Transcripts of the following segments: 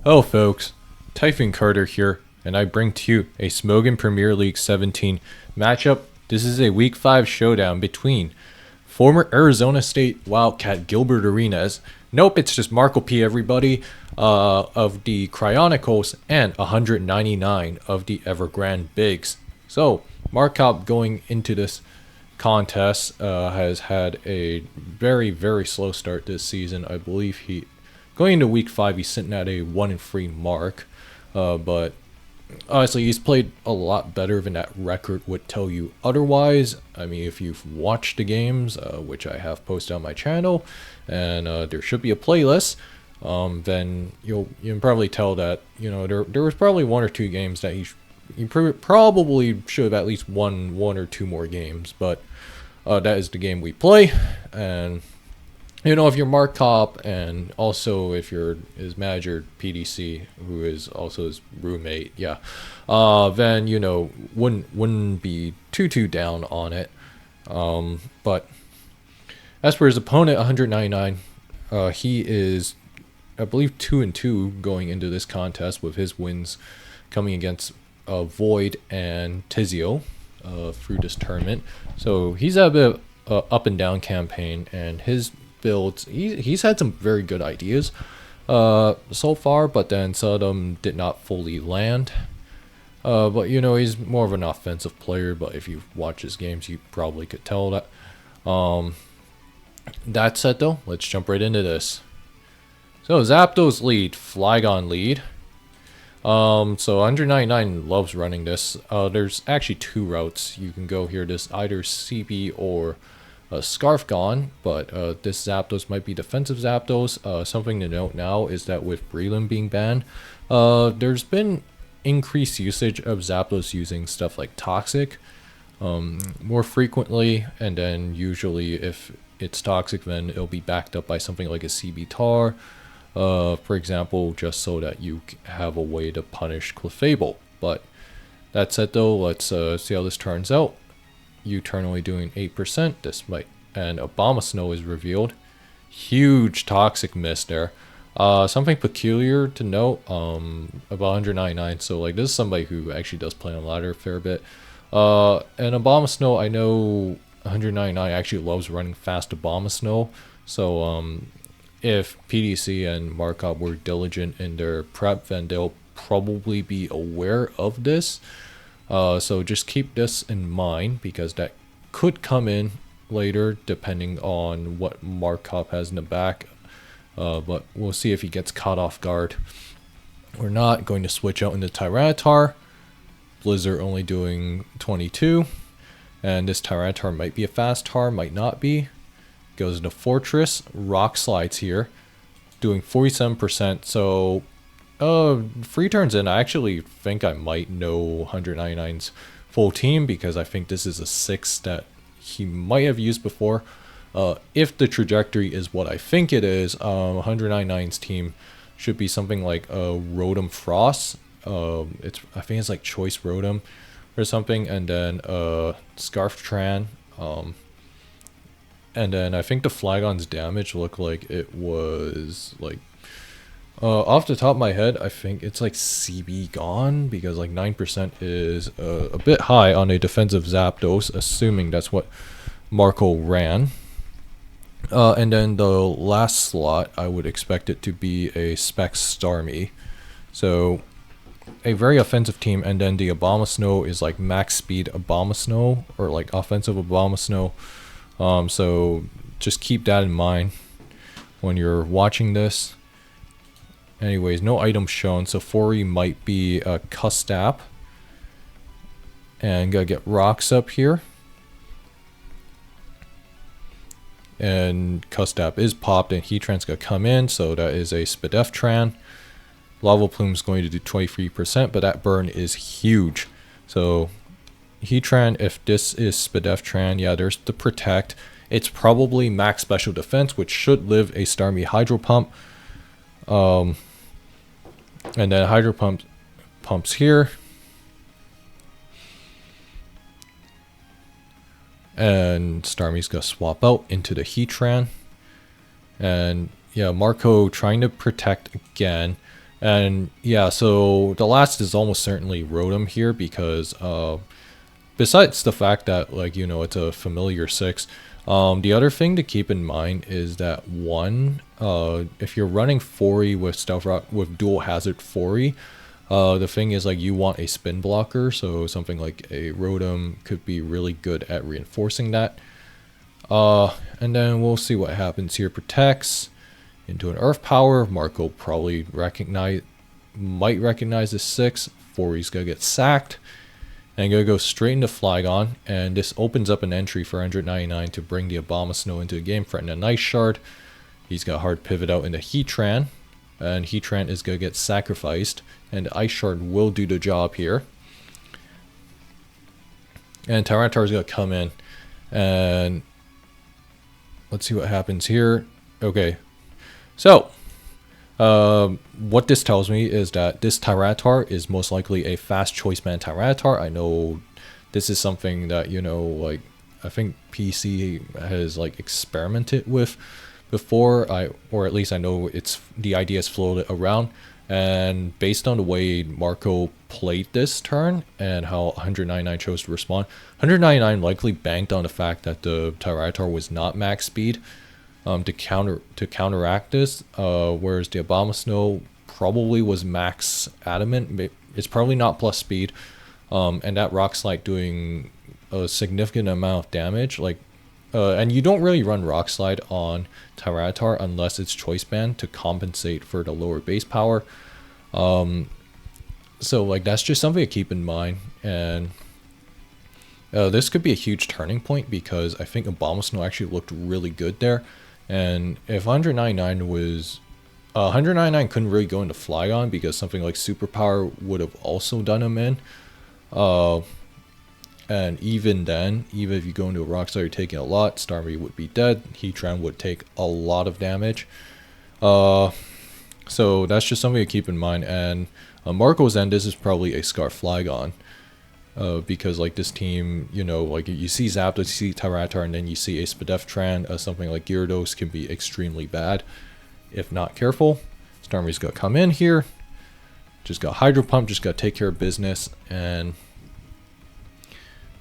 Hello folks, Typhoon Carter here, and I bring to you a Smogon Premier League 17 matchup. This is a Week 5 showdown between former Arizona State Wildcat Gilbert Arenas, nope, it's just Marcop everybody, of the Cryonicles, and 199 of the Grande Bigs. So, Marcop going into this contest has had a very slow start this season. I believe going into week 5 he's sitting at a 1-3 mark, but honestly he's played a lot better than that record would tell you otherwise. I mean, if you've watched the games, which I have posted on my channel, and there should be a playlist, then you can probably tell that there was probably 1 or 2 games that he probably should have at least won 1 or 2 more games, but that is the game we play. And if you're Marcop, and also if you're his manager PDC, who is also his roommate, then wouldn't be too down on it. But as for his opponent, 199, he is, I believe, 2-2 going into this contest, with his wins coming against Void and Tizio through this tournament. So he's had a bit of up and down campaign, and his builds, he's had some very good ideas so far, but then some of them did not fully land. But he's more of an offensive player, but if you watch his games you probably could tell that. That said though, let's jump right into this. So Zapdos lead, Flygon lead. So 199 loves running this. There's actually 2 routes you can go here. This either CB or Scarfgon, but this Zapdos might be defensive Zapdos. Something to note now is that with Breland being banned, there's been increased usage of Zapdos using stuff like Toxic more frequently, and then usually if it's Toxic, then it'll be backed up by something like a CB Tar, for example, just so that you have a way to punish Clefable. But that said though, let's see how this turns out. U-turn only doing 8%. This might, and Abomasnow is revealed. Huge Toxic miss there. Something peculiar to note about 199. So like, this is somebody who actually does play on ladder a fair bit. And Abomasnow, I know 199 actually loves running fast Abomasnow. So if PDC and Marcop were diligent in their prep, then they'll probably be aware of this. So just keep this in mind, because that could come in later depending on what Marcop has in the back. But we'll see if he gets caught off guard or not. Going to switch out into Tyranitar. Blizzard only doing 22. And this Tyranitar might be a fast tar, might not be. Goes into Fortress. Rock Slides here, doing 47%. So 3 turns in, I actually think I might know 199's full team, because I think this is a 6 that he might have used before. If the trajectory is what I think it is, 199's team should be something like Rotom Frost. I think it's like Choice Rotom or something, and then Scarftran. And then I think the Flygon's damage looked like it was like, off the top of my head, I think it's like CB gone, because like 9% is a bit high on a defensive Zapdos, assuming that's what Marco ran. And then the last slot, I would expect it to be a Spec Starmie. So a very offensive team, and then the Abomasnow is like max speed Abomasnow, or like offensive Abomasnow. So just keep that in mind when you're watching this. Anyways, no items shown, so Fori might be a Custap. And gotta get rocks up here. And Custap is popped, and Heatran's gonna come in, so that is a Spadeftran. Lava Plume's going to do 23%, but that burn is huge. So Heatran, if this is Spadeftran, yeah, there's the Protect. It's probably max special defense, which should live a Starmie Hydro Pump. And then Hydro pumps here. And Starmie's gonna swap out into the Heatran. And yeah, Marco trying to protect again. And yeah, so the last is almost certainly Rotom here because besides the fact that, like, you know, it's a familiar 6, the other thing to keep in mind is that one, if you're running Fori with Stealth Rock with dual hazard Fori, the thing is, like, you want a spin blocker, so something like a Rotom could be really good at reinforcing that. And then we'll see what happens here. Protects into an Earth Power. Marco probably might recognize the 6. Fori's gonna get sacked. And gonna go straight into Flygon, and this opens up an entry for 199 to bring the Abomasnow into the game, threaten an Ice Shard. He's got hard pivot out into Heatran, and Heatran is gonna get sacrificed, and Ice Shard will do the job here. And Tyranitar's gonna come in, and let's see what happens here. Okay, so what this tells me is that this Tyranitar is most likely a fast choice band Tyranitar. I know this is something that, you know, like, I think PC has like experimented with before, or at least I know it's the idea is floated around. And based on the way Marco played this turn and how 199 chose to respond, 199 likely banked on the fact that the Tyranitar was not max speed. To counteract this, whereas the Abomasnow probably was max adamant. It's probably not plus speed, and that Rock Slide doing a significant amount of damage. Like, and you don't really run Rock Slide on Tyranitar unless it's Choice Band to compensate for the lower base power. So like that's just something to keep in mind, and this could be a huge turning point because I think Abomasnow actually looked really good there. And if 199 was 199 couldn't really go into Flygon because something like Superpower would have also done him in. And even then, even if you go into a Rock Slide, you're taking a lot. Starmie would be dead. Heatran would take a lot of damage. So that's just something to keep in mind. And Marco's end, this is probably a Scarf Flygon. Because like this team, you know, like you see Zapdos, you see Tyranitar, and then you see a Spadefran, something like Gyarados can be extremely bad if not careful. Starmie's got to come in here, just got Hydro Pump, just got to take care of business, and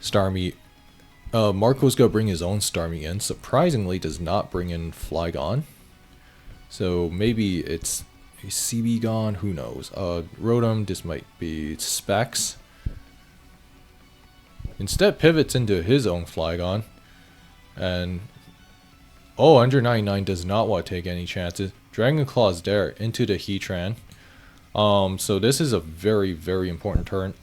Starmie, Marco's got to bring his own Starmie in. Surprisingly, does not bring in Flygon, so maybe it's a Smogon, who knows. Rotom, this might be Specs. Instead pivots into his own Flygon, and 199 does not want to take any chances. Dragon Claw's there into the Heatran. So this is a very, very important turn.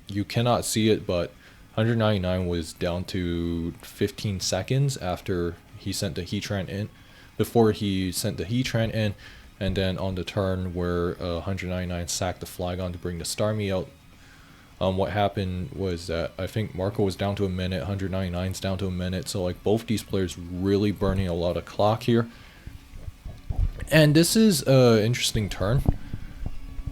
You cannot see it, but 199 was down to 15 seconds after he sent the Heatran in, before he sent the Heatran in, and then on the turn where 199 sacked the Flygon to bring the Starmie out. What happened was that I think Marco was down to a minute, 199's down to a minute, so like both these players really burning a lot of clock here. And this is an interesting turn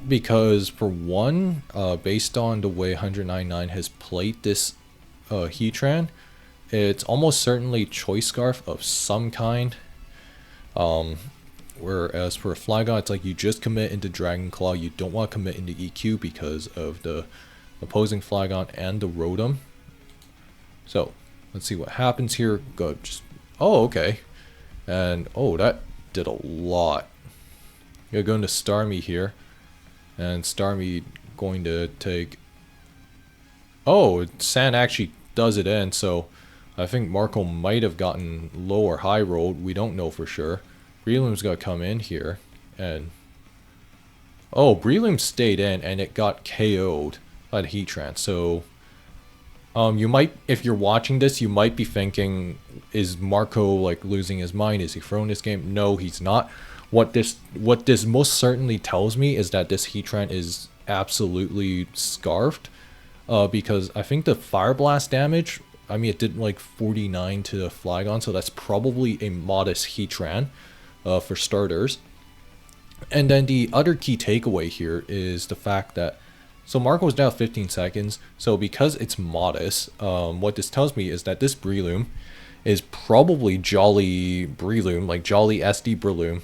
because, for one, based on the way 199 has played this Heatran, it's almost certainly Choice Scarf of some kind. Whereas for a Flygon, it's like you just commit into Dragon Claw, you don't want to commit into EQ because of the opposing Flygon and the Rotom. So let's see what happens here. Go just, oh, okay, and oh, that did a lot. You're going to Starmie here, and Starmie going to take, oh, Sand actually does it in, so I think Marco might have gotten low or high rolled, we don't know for sure. Breloom's got to come in here, and oh, Breloom stayed in and it got KO'd by the Heatran. So you might, if you're watching this, you might be thinking, is Marco like losing his mind? Is he throwing this game? No, he's not. What this most certainly tells me is that this Heatran is absolutely scarfed, because I think the Fire Blast damage, I mean, it did like 49 to the Flygon, so that's probably a modest Heatran, for starters. And then the other key takeaway here is the fact that, so Marco was down 15 seconds, so because it's modest, what this tells me is that this Breloom is probably Jolly Breloom, like Jolly SD Breloom,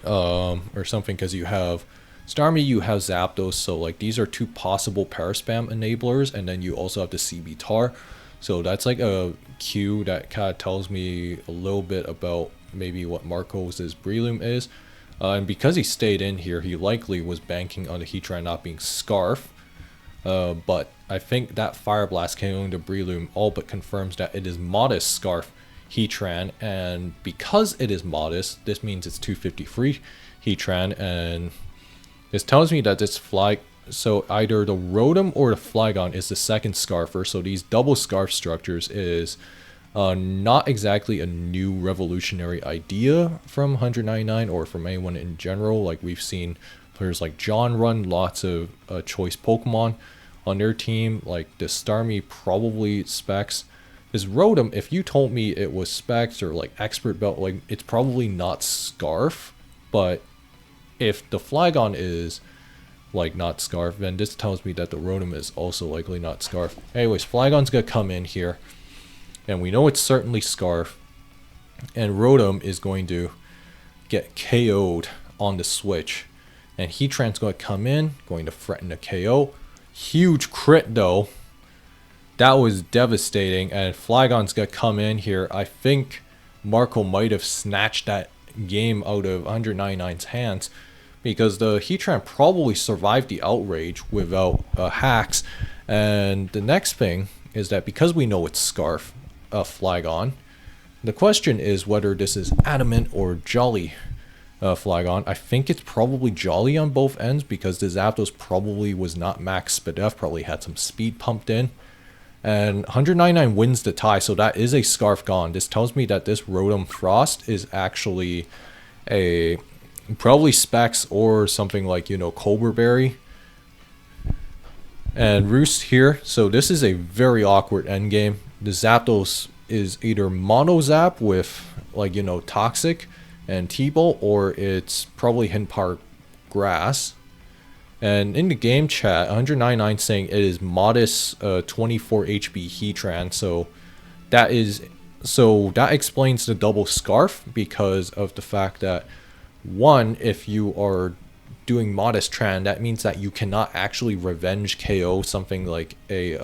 or something, because you have Starmie, you have Zapdos, so like these are two possible Paraspam enablers, and then you also have the CB Tar. So that's like a cue that kind of tells me a little bit about maybe what Marcos' Breloom is. And because he stayed in here, he likely was banking on the Heatran not being Scarf. But I think that Fire Blast KOing the Breloom all but confirms that it is Modest Scarf Heatran, and because it is Modest, this means it's 250 free Heatran, and this tells me that this so either the Rotom or the Flygon is the second Scarfer, so these double Scarf structures is not exactly a new revolutionary idea from 199 or from anyone in general. Like we've seen players like John run lots of choice Pokemon on their team, like the Starmie probably specs. This Rotom, if you told me it was specs or like expert belt, like it's probably not Scarf, but if the Flygon is like not Scarf, then this tells me that the Rotom is also likely not Scarf. Anyways, Flygon's gonna come in here, and we know it's certainly Scarf, and Rotom is going to get KO'd on the switch, and Heatran's going to come in, going to threaten the KO. Huge crit though. That was devastating, and Flygon's gonna come in here. I think Marco might have snatched that game out of 199's hands, because the Heatran probably survived the Outrage without hacks. And the next thing is that because we know it's Scarf Flygon, the question is whether this is Adamant or Jolly Flygon. I think it's probably Jolly on both ends, because the Zapdos probably was not max Spadef, probably had some speed pumped in. And 199 wins the tie, so that is a Scarf gone. This tells me that this Rotom Frost is actually a probably Specs or something like, you know, Cobra Berry. And Roost here, so this is a very awkward endgame. The Zapdos is either Mono Zap with, like, you know, Toxic and T-Bolt, or it's probably Hidden Power Grass. And in the game chat, 199 saying it is Modest 24 HP Heatran, so that explains the double Scarf, because of the fact that, one, if you are doing Modest Tran, that means that you cannot actually revenge KO something like a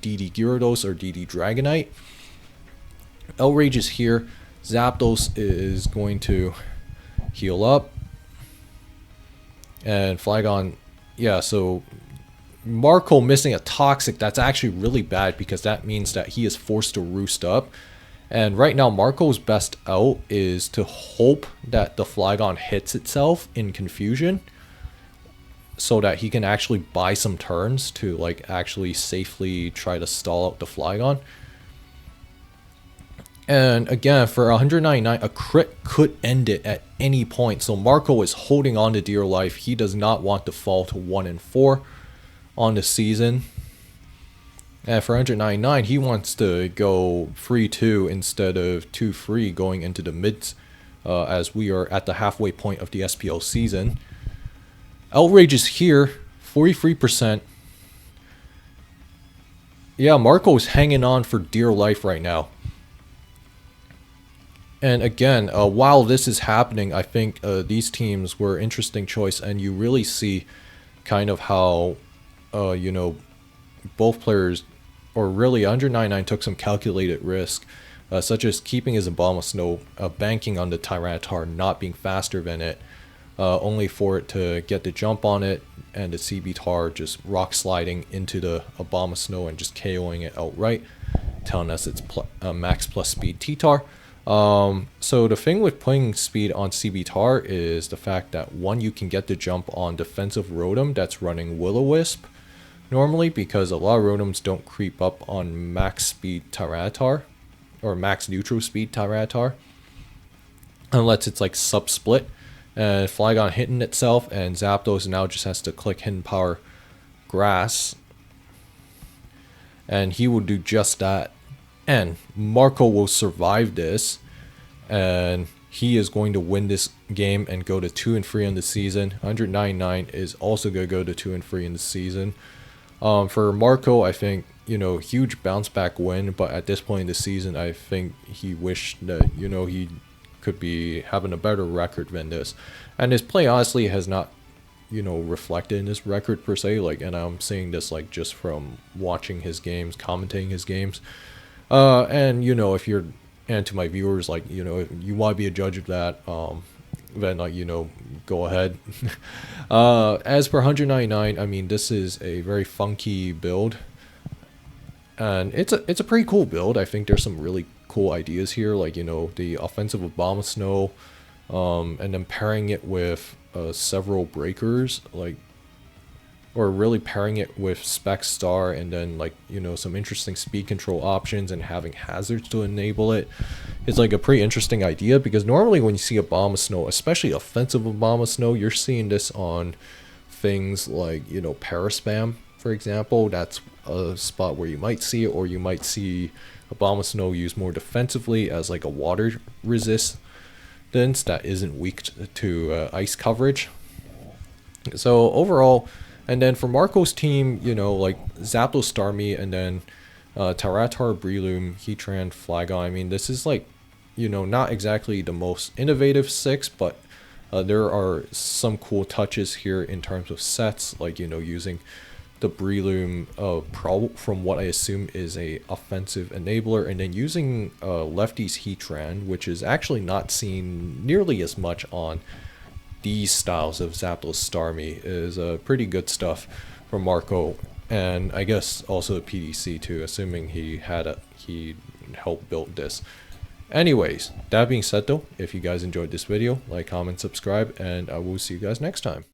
DD Gyarados or DD Dragonite. Outrage is here. Zapdos is going to heal up, and Flygon, yeah, so Marco missing a Toxic, that's actually really bad, because that means that he is forced to roost up. And right now, Marco's best out is to hope that the Flygon hits itself in confusion, so that he can actually buy some turns to like actually safely try to stall out the Flygon. And again, for 199, a crit could end it at any point. So Marco is holding on to dear life. He does not want to fall to 1-4 on the season. And for 199, he wants to go free 2 instead of 2 free going into the mids, as we are at the halfway point of the SPL season. Outrage is here, 43%. Yeah, Marco is hanging on for dear life right now. And again, while this is happening, I think these teams were an interesting choice, and you really see kind of how, you know, both players, or really 199 took some calculated risk, such as keeping his Abomasnow, banking on the Tyranitar not being faster than it, only for it to get the jump on it, and the CB just rock sliding into the Abomasnow and just KOing it outright, telling us it's max plus speed T-Tar. So the thing with playing speed on CB is the fact that, one, you can get the jump on defensive Rotom that's running Will-O-Wisp normally, because a lot of Rotoms don't creep up on max speed Tyranitar or max neutral speed Tyranitar unless it's like sub-split, and Flygon hitting itself, and Zapdos now just has to click Hidden Power Grass, and he will do just that. And Marco will survive this, and he is going to win this game and go to 2-3 in the season. 199 is also going to go to 2-3 in the season. For Marco, I think, you know, huge bounce back win, but at this point in the season, I think he wished that, you know, he could be having a better record than this. And his play honestly has not you know, reflected in his record per se. Like, and I'm saying this like just from watching his games, commentating his games. And you know, if you're, and to my viewers, like, you know, if you want to be a judge of that, then like, you know, go ahead. As for 199, I mean, this is a very funky build, and it's a pretty cool build. I think there's some really cool ideas here, like, you know, the offensive Abomasnow, and then pairing it with several breakers, like, or really pairing it with Spec Star, and then, like, you know, some interesting speed control options and having hazards to enable it. It's like a pretty interesting idea, because normally when you see Abomasnow, especially offensive Abomasnow, you're seeing this on things like, you know, Paraspam, for example. That's a spot where you might see it, or you might see Abomasnow used more defensively as like a water resistance that isn't weak to ice coverage. So overall, and then for Marco's team, you know, like Zapdos Starmie, and then Tyranitar, Breloom, Heatran, Flygon. I mean, this is like, you know, not exactly the most innovative 6, but there are some cool touches here in terms of sets, like, you know, using the Breloom from what I assume is a offensive enabler, and then using Lefty's Heatran, which is actually not seen nearly as much on these styles of Zapdos Starmie, is pretty good stuff from Marco, and I guess also the PDC too, assuming he helped build this. Anyways, that being said though, if you guys enjoyed this video, like, comment, subscribe, and I will see you guys next time.